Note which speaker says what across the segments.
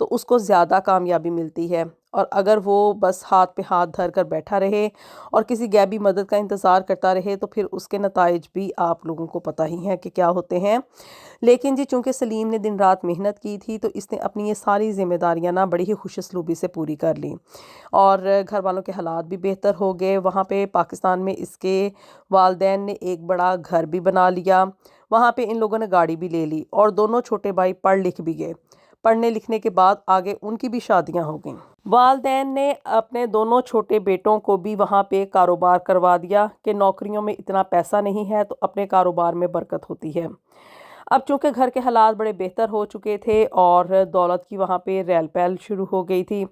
Speaker 1: تو اس کو زیادہ کامیابی ملتی ہے، اور اگر وہ بس ہاتھ پہ ہاتھ دھر کر بیٹھا رہے اور کسی غیبی مدد کا انتظار کرتا رہے تو پھر اس کے نتائج بھی آپ لوگوں کو پتہ ہی ہے کہ کیا ہوتے ہیں۔ لیکن جی چونکہ سلیم نے دن رات محنت کی تھی تو اس نے اپنی یہ ساری ذمہ داریاں نا بڑی ہی خوش اسلوبی سے پوری کر لیں، اور گھر والوں کے حالات بھی بہتر ہو گئے۔ وہاں پہ پاکستان میں اس کے والدین نے ایک بڑا گھر بھی بنا لیا، وہاں پہ ان لوگوں نے گاڑی بھی لے لی، اور دونوں چھوٹے بھائی پڑھ لکھ بھی گئے۔ پڑھنے لکھنے کے بعد آگے ان کی بھی شادیاں ہو گئیں۔ والدین نے اپنے دونوں چھوٹے بیٹوں کو بھی وہاں پہ کاروبار کروا دیا کہ نوکریوں میں اتنا پیسہ نہیں ہے تو اپنے کاروبار میں برکت ہوتی ہے۔ اب چونکہ گھر کے حالات بڑے بہتر ہو چکے تھے اور دولت کی وہاں پہ ریل پیل شروع ہو گئی تھی،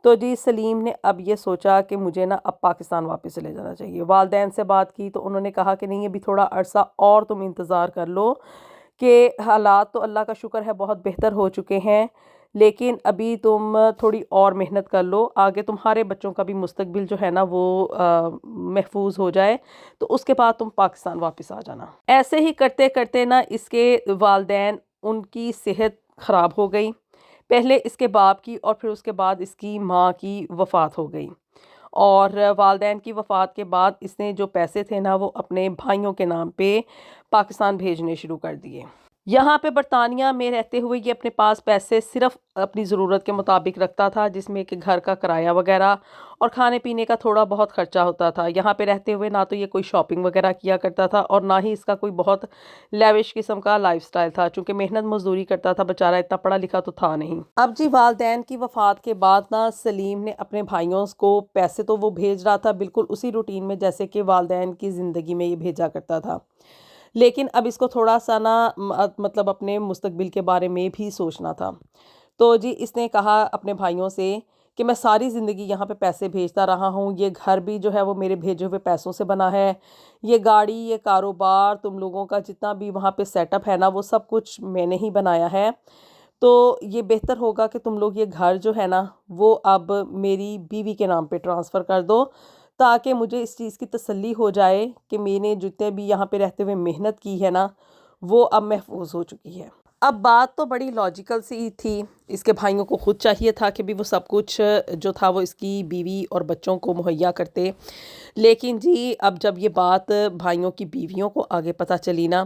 Speaker 1: تو جی سلیم نے اب یہ سوچا کہ مجھے نا اب پاکستان واپس چلے جانا چاہیے۔ والدین سے بات کی تو انہوں نے کہا کہ نہیں، ابھی تھوڑا عرصہ اور تم انتظار کر لو، کہ حالات تو اللہ کا شکر ہے بہت بہتر ہو چکے ہیں، لیکن ابھی تم تھوڑی اور محنت کر لو، آگے تمہارے بچوں کا بھی مستقبل جو ہے نا وہ محفوظ ہو جائے، تو اس کے بعد تم پاکستان واپس آ جانا۔ ایسے ہی کرتے کرتے نا اس کے والدین، ان کی صحت خراب ہو گئی، پہلے اس کے باپ کی اور پھر اس کے بعد اس کی ماں کی وفات ہو گئی، اور والدین کی وفات کے بعد اس نے جو پیسے تھے نا وہ اپنے بھائیوں کے نام پہ پاکستان بھیجنے شروع کر دیے۔ یہاں پہ برطانیہ میں رہتے ہوئے یہ اپنے پاس پیسے صرف اپنی ضرورت کے مطابق رکھتا تھا، جس میں کہ گھر کا کرایہ وغیرہ اور کھانے پینے کا تھوڑا بہت خرچہ ہوتا تھا۔ یہاں پہ رہتے ہوئے نہ تو یہ کوئی شاپنگ وغیرہ کیا کرتا تھا اور نہ ہی اس کا کوئی بہت لیوش قسم کا لائف سٹائل تھا، چونکہ محنت مزدوری کرتا تھا بیچارہ، اتنا پڑھا لکھا تو تھا نہیں۔ اب جی والدین کی وفات کے بعد نا سلیم نے اپنے بھائیوں کو پیسے تو وہ بھیج رہا تھا بالکل اسی روٹین میں جیسے کہ والدین کی زندگی میں یہ بھیجا کرتا تھا، لیکن اب اس کو تھوڑا سا نا مطلب اپنے مستقبل کے بارے میں بھی سوچنا تھا۔ تو جی اس نے کہا اپنے بھائیوں سے کہ میں ساری زندگی یہاں پہ پیسے بھیجتا رہا ہوں، یہ گھر بھی جو ہے وہ میرے بھیجے ہوئے پیسوں سے بنا ہے، یہ گاڑی، یہ کاروبار، تم لوگوں کا جتنا بھی وہاں پہ سیٹ اپ ہے نا وہ سب کچھ میں نے ہی بنایا ہے، تو یہ بہتر ہوگا کہ تم لوگ یہ گھر جو ہے نا وہ اب میری بیوی کے نام پہ ٹرانسفر کر دو، تاکہ مجھے اس چیز کی تسلی ہو جائے کہ میں نے جتنے بھی یہاں پہ رہتے ہوئے محنت کی ہے نا وہ اب محفوظ ہو چکی ہے۔ اب بات تو بڑی لاجیکل سی تھی، اس کے بھائیوں کو خود چاہیے تھا کہ بھی وہ سب کچھ جو تھا وہ اس کی بیوی اور بچوں کو مہیا کرتے، لیکن جی اب جب یہ بات بھائیوں کی بیویوں کو آگے پتہ چلی نا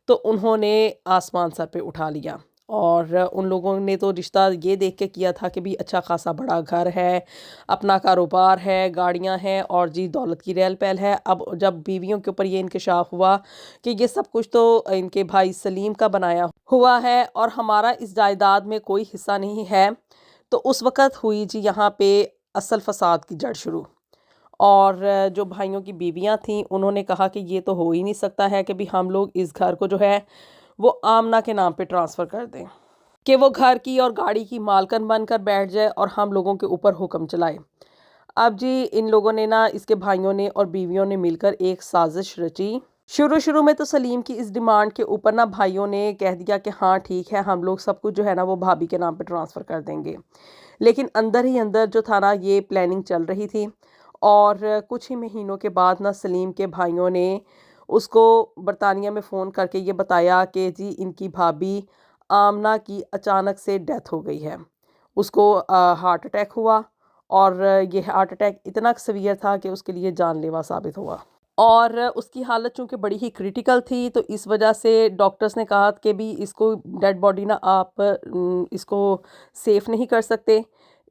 Speaker 1: تو انہوں نے آسمان سر پہ اٹھا لیا، اور ان لوگوں نے تو رشتہ یہ دیکھ کے کیا تھا کہ بھی اچھا خاصا بڑا گھر ہے، اپنا کاروبار ہے، گاڑیاں ہیں، اور جی دولت کی ریل پیل ہے۔ اب جب بیویوں کے اوپر یہ انکشاف ہوا کہ یہ سب کچھ تو ان کے بھائی سلیم کا بنایا ہوا ہے اور ہمارا اس جائیداد میں کوئی حصہ نہیں ہے، تو اس وقت ہوئی جی یہاں پہ اصل فساد کی جڑ شروع۔ اور جو بھائیوں کی بیویاں تھیں انہوں نے کہا کہ یہ تو ہو ہی نہیں سکتا ہے کہ بھی ہم لوگ اس گھر کو جو ہے وہ آمنہ کے نام پہ ٹرانسفر کر دیں، کہ وہ گھر کی اور گاڑی کی مالکن بن کر بیٹھ جائے اور ہم لوگوں کے اوپر حکم چلائے۔ اب جی ان لوگوں نے نا، اس کے بھائیوں نے اور بیویوں نے مل کر ایک سازش رچی۔ شروع میں تو سلیم کی اس ڈیمانڈ کے اوپر نا بھائیوں نے کہہ دیا کہ ہاں ٹھیک ہے، ہم لوگ سب کچھ جو ہے نا وہ بھابھی کے نام پہ ٹرانسفر کر دیں گے، لیکن اندر ہی اندر جو تھا نا یہ پلاننگ چل رہی تھی، اور کچھ ہی مہینوں کے بعد نا سلیم کے بھائیوں نے اس کو برطانیہ میں فون کر کے یہ بتایا کہ جی ان کی بھابھی آمنہ کی اچانک سے ڈیتھ ہو گئی ہے، اس کو ہارٹ اٹیک ہوا، اور یہ ہارٹ اٹیک اتنا سیویئر تھا کہ اس کے لیے جان لیوا ثابت ہوا، اور اس کی حالت چونکہ بڑی ہی کریٹیکل تھی تو اس وجہ سے ڈاکٹرز نے کہا کہ بھی اس کو ڈیڈ باڈی نا آپ اس کو سیف نہیں کر سکتے،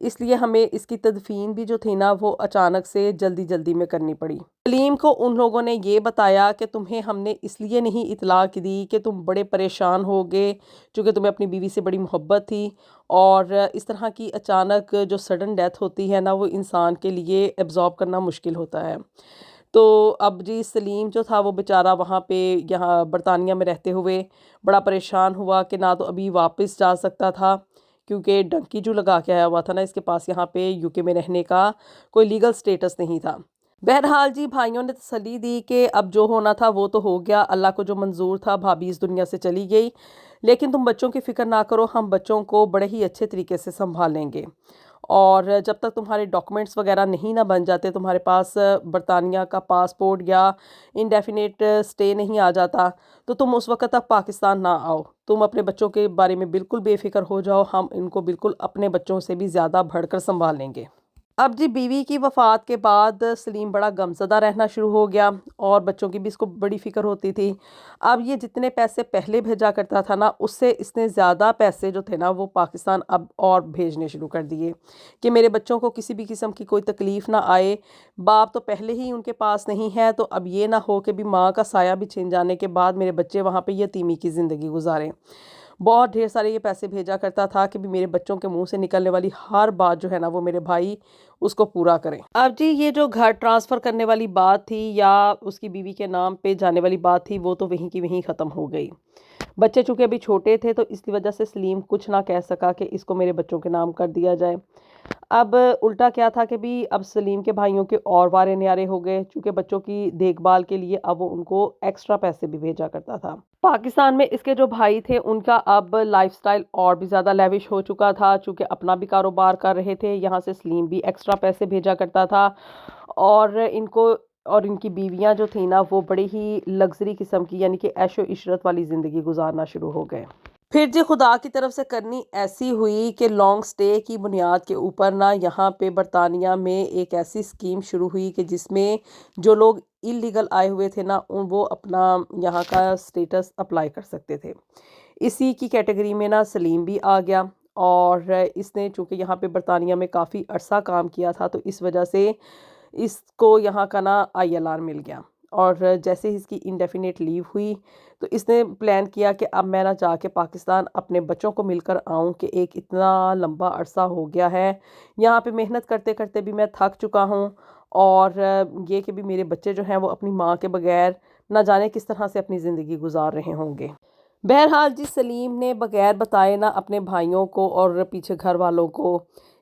Speaker 1: اس لیے ہمیں اس کی تدفین بھی جو تھی نا وہ اچانک سے جلدی میں کرنی پڑی۔ سلیم کو ان لوگوں نے یہ بتایا کہ تمہیں ہم نے اس لیے نہیں اطلاع دی کہ تم بڑے پریشان ہوگے، چونکہ تمہیں اپنی بیوی سے بڑی محبت تھی، اور اس طرح کی اچانک جو سڈن ڈیتھ ہوتی ہے نا وہ انسان کے لیے ایبزارب کرنا مشکل ہوتا ہے۔ تو اب جی سلیم جو تھا وہ بیچارہ وہاں پہ یہاں برطانیہ میں رہتے ہوئے بڑا پریشان ہوا کہ نہ تو ابھی واپس جا سکتا تھا، کیونکہ ڈنکی جو لگا کے آیا ہوا تھا نا اس کے پاس یہاں پہ یو کے میں رہنے کا کوئی لیگل سٹیٹس نہیں تھا۔ بہرحال جی بھائیوں نے تسلی دی کہ اب جو ہونا تھا وہ تو ہو گیا، اللہ کو جو منظور تھا، بھابھی اس دنیا سے چلی گئی، لیکن تم بچوں کی فکر نہ کرو، ہم بچوں کو بڑے ہی اچھے طریقے سے سنبھال لیں گے۔ اور جب تک تمہارے ڈاکومنٹس وغیرہ نہیں نہ بن جاتے، تمہارے پاس برطانیہ کا پاسپورٹ یا انڈیفینیٹ سٹے نہیں آ جاتا، تو تم اس وقت تک پاکستان نہ آؤ۔ تم اپنے بچوں کے بارے میں بالکل بے فکر ہو جاؤ، ہم ان کو بالکل اپنے بچوں سے بھی زیادہ بڑھ کر سنبھال لیں گے۔ اب جی بیوی کی وفات کے بعد سلیم بڑا غمزدہ رہنا شروع ہو گیا، اور بچوں کی بھی اس کو بڑی فکر ہوتی تھی۔ اب یہ جتنے پیسے پہلے بھیجا کرتا تھا نا، اس سے اس نے زیادہ پیسے جو تھے نا وہ پاکستان اب اور بھیجنے شروع کر دیے، کہ میرے بچوں کو کسی بھی قسم کی کوئی تکلیف نہ آئے۔ باپ تو پہلے ہی ان کے پاس نہیں ہے، تو اب یہ نہ ہو کہ بھی ماں کا سایہ بھی چھن جانے کے بعد میرے بچے وہاں پہ یتیمی کی زندگی گزاریں۔ بہت ڈھیر سارے یہ پیسے بھیجا کرتا تھا کہ بھی میرے بچوں کے منہ سے نکلنے والی ہر بات جو ہے نا وہ میرے بھائی اس کو پورا کریں۔ اب جی یہ جو گھر ٹرانسفر کرنے والی بات تھی یا اس کی بیوی کے نام پہ جانے والی بات تھی، وہ تو وہیں کی وہیں ختم ہو گئی۔ بچے چونکہ ابھی چھوٹے تھے تو اس کی وجہ سے سلیم کچھ نہ کہہ سکا کہ اس کو میرے بچوں کے نام کر دیا جائے۔ اب الٹا کیا تھا کہ بھی اب سلیم کے بھائیوں کے اور وارے نیارے ہو گئے، چونکہ بچوں کی دیکھ بھال کے لیے اب وہ ان کو ایکسٹرا پیسے بھی بھیجا کرتا تھا۔ پاکستان میں اس کے جو بھائی تھے ان کا اب لائف سٹائل اور بھی زیادہ لیوش ہو چکا تھا، چونکہ اپنا بھی کاروبار کر رہے تھے، یہاں سے سلیم بھی ایکسٹرا پیسے بھیجا کرتا تھا، اور ان کی بیویاں جو تھیں نا وہ بڑی ہی لگژری قسم کی، یعنی کہ عیش و عشرت والی زندگی گزارنا شروع ہو گئے۔ پھر جی خدا کی طرف سے کرنی ایسی ہوئی کہ لانگ سٹے کی بنیاد کے اوپر نا یہاں پہ برطانیہ میں ایک ایسی اسکیم شروع ہوئی کہ جس میں جو لوگ اللیگل آئے ہوئے تھے نا وہ اپنا یہاں کا سٹیٹس اپلائی کر سکتے تھے۔ اسی کی کیٹیگری میں نا سلیم بھی آ گیا، اور اس نے چونکہ یہاں پہ برطانیہ میں کافی عرصہ کام کیا تھا تو اس وجہ سے اس کو یہاں کا نا ILR مل گیا، اور جیسے ہی اس کی انڈیفینیٹ لیو ہوئی تو اس نے پلان کیا کہ اب میں نہ جا کے پاکستان اپنے بچوں کو مل کر آؤں، کہ ایک اتنا لمبا عرصہ ہو گیا ہے یہاں پہ محنت کرتے کرتے بھی میں تھک چکا ہوں، اور یہ کہ بھی میرے بچے جو ہیں وہ اپنی ماں کے بغیر نہ جانے کس طرح سے اپنی زندگی گزار رہے ہوں گے۔ بہرحال جی سلیم نے بغیر بتائے نہ اپنے بھائیوں کو اور پیچھے گھر والوں کو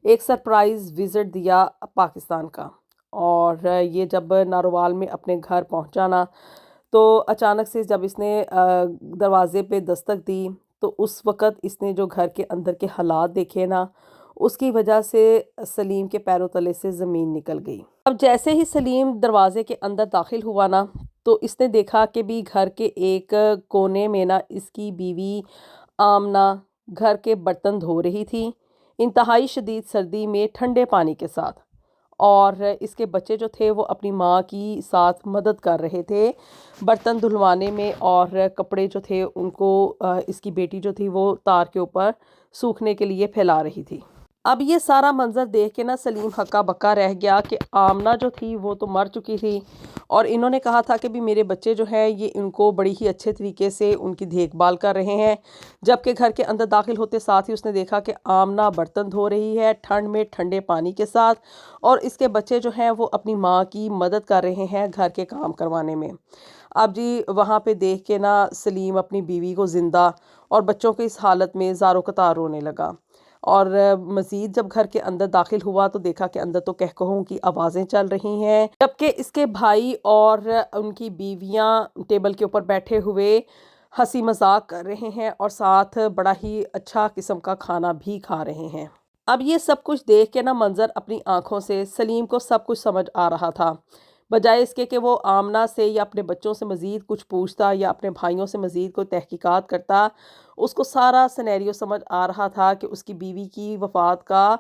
Speaker 1: ایک سرپرائز وزٹ دیا پاکستان کا، اور یہ جب ناروال میں اپنے گھر پہنچا نا تو اچانک سے جب اس نے دروازے پہ دستک دی تو اس وقت اس نے جو گھر کے اندر کے حالات دیکھے نا اس کی وجہ سے سلیم کے پیروں تلے سے زمین نکل گئی۔ اب جیسے ہی سلیم دروازے کے اندر داخل ہوا نا تو اس نے دیکھا کہ بھی گھر کے ایک کونے میں نا اس کی بیوی آمنہ گھر کے برتن دھو رہی تھی، انتہائی شدید سردی میں ٹھنڈے پانی کے ساتھ، اور اس کے بچے جو تھے وہ اپنی ماں کی ساتھ مدد کر رہے تھے برتن دھلوانے میں، اور کپڑے جو تھے ان کو اس کی بیٹی جو تھی وہ تار کے اوپر سوکھنے کے لیے پھیلا رہی تھی۔ اب یہ سارا منظر دیکھ کے نا سلیم ہکا بکا رہ گیا کہ آمنہ جو تھی وہ تو مر چکی تھی، اور انہوں نے کہا تھا کہ بھی میرے بچے جو ہیں یہ ان کو بڑی ہی اچھے طریقے سے ان کی دیکھ بھال کر رہے ہیں، جبکہ گھر کے اندر داخل ہوتے ساتھ ہی اس نے دیکھا کہ آمنہ برتن دھو رہی ہے ٹھنڈ میں ٹھنڈے پانی کے ساتھ، اور اس کے بچے جو ہیں وہ اپنی ماں کی مدد کر رہے ہیں گھر کے کام کروانے میں۔ اب جی وہاں پہ دیکھ کے نا سلیم اپنی بیوی کو زندہ اور بچوں کے اس حالت میں زارو قطار رونے لگا، اور مزید جب گھر کے اندر داخل ہوا تو دیکھا کہ اندر تو کہکہوں کی آوازیں چل رہی ہیں، جبکہ اس کے بھائی اور ان کی بیویاں ٹیبل کے اوپر بیٹھے ہوئے ہنسی مذاق کر رہے ہیں اور ساتھ بڑا ہی اچھا قسم کا کھانا بھی کھا رہے ہیں۔ اب یہ سب کچھ دیکھ کے نا منظر اپنی آنکھوں سے سلیم کو سب کچھ سمجھ آ رہا تھا، بجائے اس کے کہ وہ آمنہ سے یا اپنے بچوں سے مزید کچھ پوچھتا یا اپنے بھائیوں سے مزید کوئی تحقیقات کرتا، اس کو سارا سینیریو سمجھ آ رہا تھا کہ اس کی بیوی کی وفات کا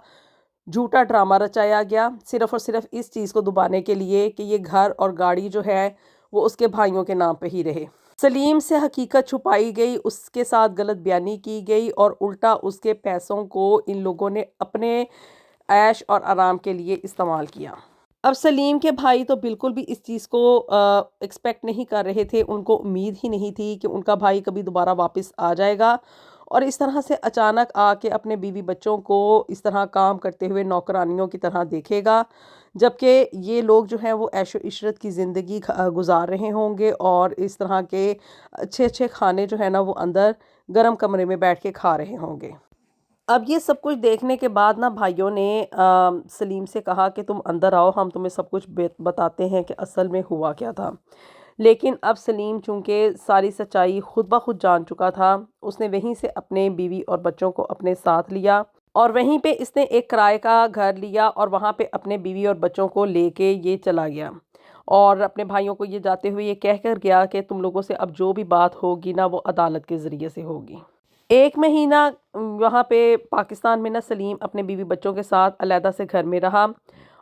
Speaker 1: جھوٹا ڈرامہ رچایا گیا، صرف اور صرف اس چیز کو دبانے کے لیے کہ یہ گھر اور گاڑی جو ہے وہ اس کے بھائیوں کے نام پہ ہی رہے۔ سلیم سے حقیقت چھپائی گئی، اس کے ساتھ غلط بیانی کی گئی، اور الٹا اس کے پیسوں کو ان لوگوں نے اپنے عیش اور آرام کے لیے استعمال کیا۔ اب سلیم کے بھائی تو بالکل بھی اس چیز کو ایکسپیکٹ نہیں کر رہے تھے، ان کو امید ہی نہیں تھی کہ ان کا بھائی کبھی دوبارہ واپس آ جائے گا، اور اس طرح سے اچانک آ کے اپنے بیوی بچوں کو اس طرح کام کرتے ہوئے نوکرانیوں کی طرح دیکھے گا، جبکہ یہ لوگ جو ہیں وہ عیش و عشرت کی زندگی گزار رہے ہوں گے، اور اس طرح کے اچھے اچھے کھانے جو ہے نا وہ اندر گرم کمرے میں بیٹھ کے کھا رہے ہوں گے۔ اب یہ سب کچھ دیکھنے کے بعد نا بھائیوں نے سلیم سے کہا کہ تم اندر آؤ، ہم تمہیں سب کچھ بتاتے ہیں کہ اصل میں ہوا کیا تھا۔ لیکن اب سلیم چونکہ ساری سچائی خود بخود جان چکا تھا، اس نے وہیں سے اپنے بیوی اور بچوں کو اپنے ساتھ لیا اور وہیں پہ اس نے ایک کرائے کا گھر لیا اور وہاں پہ اپنے بیوی اور بچوں کو لے کے یہ چلا گیا، اور اپنے بھائیوں کو یہ جاتے ہوئے یہ کہہ کر گیا کہ تم لوگوں سے اب جو بھی بات ہوگی نا وہ عدالت کے ذریعے سے ہوگی۔ ایک مہینہ وہاں پہ پاکستان میں نا سلیم اپنے بیوی بچوں کے ساتھ علیحدہ سے گھر میں رہا،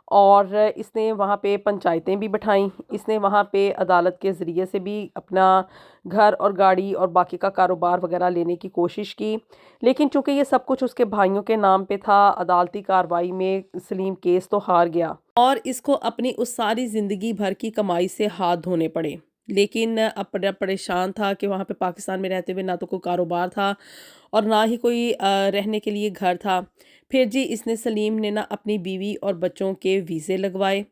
Speaker 1: اور اس نے وہاں پہ پنچایتیں بھی بٹھائیں، اس نے وہاں پہ عدالت کے ذریعے سے بھی اپنا گھر اور گاڑی اور باقی کا کاروبار وغیرہ لینے کی کوشش کی، لیکن چونکہ یہ سب کچھ اس کے بھائیوں کے نام پہ تھا، عدالتی کارروائی میں سلیم کیس تو ہار گیا اور اس کو اپنی اس ساری زندگی بھر کی کمائی سے ہاتھ دھونے پڑے۔ لیکن اپنا پریشان تھا کہ وہاں پہ پاکستان میں رہتے ہوئے نہ تو کوئی کاروبار تھا اور نہ ہی کوئی رہنے کے لیے گھر تھا۔ پھر جی اس نے سلیم نے نا اپنی بیوی اور بچوں کے ویزے لگوائے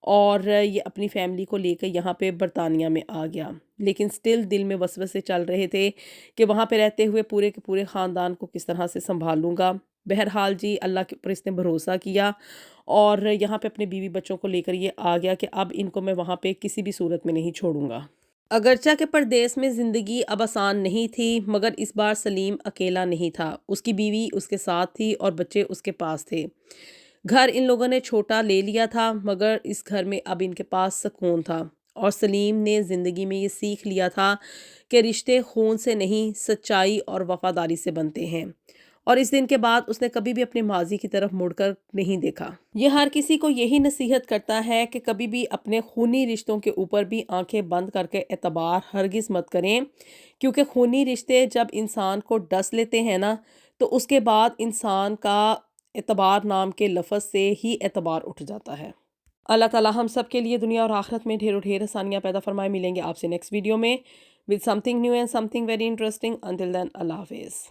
Speaker 1: اور یہ اپنی فیملی کو لے کے یہاں پہ برطانیہ میں آ گیا، لیکن سٹل دل میں وسوسے چل رہے تھے کہ وہاں پہ رہتے ہوئے پورے کے پورے خاندان کو کس طرح سے سنبھالوں گا۔ بہرحال جی اللہ کے اوپر اس نے بھروسہ کیا اور یہاں پہ اپنے بیوی بچوں کو لے کر یہ آ گیا کہ اب ان کو میں وہاں پہ کسی بھی صورت میں نہیں چھوڑوں گا۔ اگرچہ کہ پردیس میں زندگی اب آسان نہیں تھی، مگر اس بار سلیم اکیلا نہیں تھا، اس کی بیوی اس کے ساتھ تھی اور بچے اس کے پاس تھے۔ گھر ان لوگوں نے چھوٹا لے لیا تھا، مگر اس گھر میں اب ان کے پاس سکون تھا، اور سلیم نے زندگی میں یہ سیکھ لیا تھا کہ رشتے خون سے نہیں، سچائی اور وفاداری سے بنتے ہیں، اور اس دن کے بعد اس نے کبھی بھی اپنے ماضی کی طرف مڑ کر نہیں دیکھا۔ یہ ہر کسی کو یہی نصیحت کرتا ہے کہ کبھی بھی اپنے خونی رشتوں کے اوپر بھی آنکھیں بند کر کے اعتبار ہرگز مت کریں، کیونکہ خونی رشتے جب انسان کو ڈس لیتے ہیں نا تو اس کے بعد انسان کا اعتبار نام کے لفظ سے ہی اعتبار اٹھ جاتا ہے۔ اللہ تعالیٰ ہم سب کے لیے دنیا اور آخرت میں ڈھیر و ڈھیر آسانیاں پیدا فرمائے۔ ملیں گے آپ سے نیکسٹ ویڈیو میں with something new and something very interesting. Until then, Allah Hafiz.